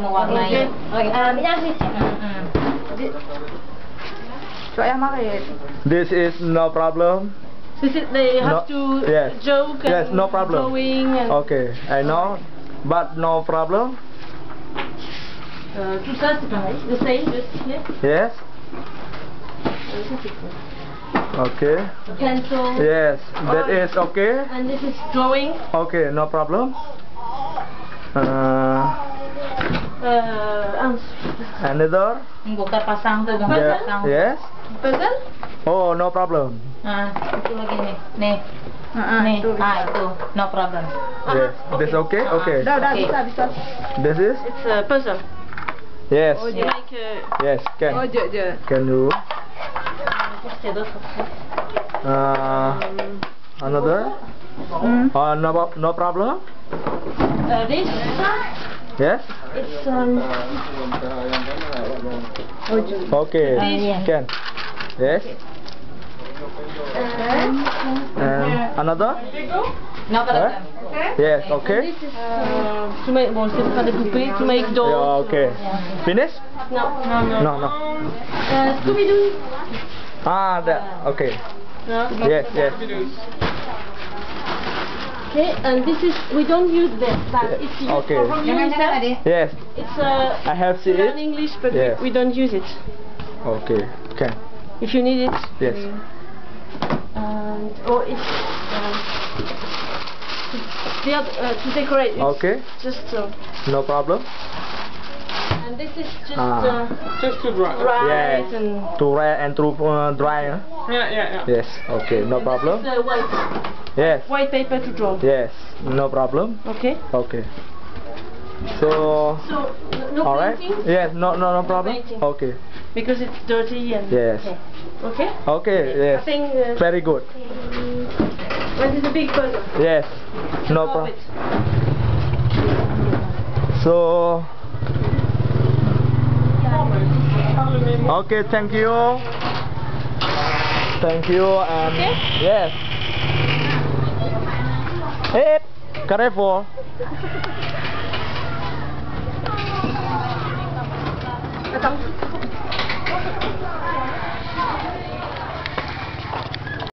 mewarnai. This is no problem. They have to joke yes, and no problem. drawing and Okay, I know, but no problem. tout ça c'est pareil, the same, just here. Yes. Okay. Pencil. Yes, that is okay. And this is drawing. Okay, no problem. Another. Buka pasang tuh, buka pasang. Yes. Puzzle? Oh, no problem. Itu lagi nih. Nih. Itu, no problem. Yes, this okay? Okay. Bisa. This is? It's a puzzle. Yes. You make a... Yes, can. Can you? Another? No problem? This Yes? it's Okay. Can. Yes? And another? no problem. Yes, okay. This is to make bon, c'est pas des poupées, to make dolls. Yeah, okay. Finish? No. Scooby-Doo. That. Okay. No. Yes. Okay, and this is, we don't use that, but it's used Okay. for yourself. Yes. It's I have seen learn it. English, but Yes. we don't use it. Okay. Can. If you need it. Yes. Or if to decorate. It's Okay. just No problem. and this is just to draw. write Yes. and To write and to dry. Huh? Yeah. Yes. Okay. No problem. This is Yes. white paper to draw. Yes. No problem. Okay. Okay. So. So no All right. painting Yes. No problem. painting. Okay. because it's dirty and Yes. Okay. Okay. I Yes. think Very good. what is a big puzzle? Yes. No Solve problem. it. So. Okay. Thank you. Thank you. And Okay. yes. Hey, careful.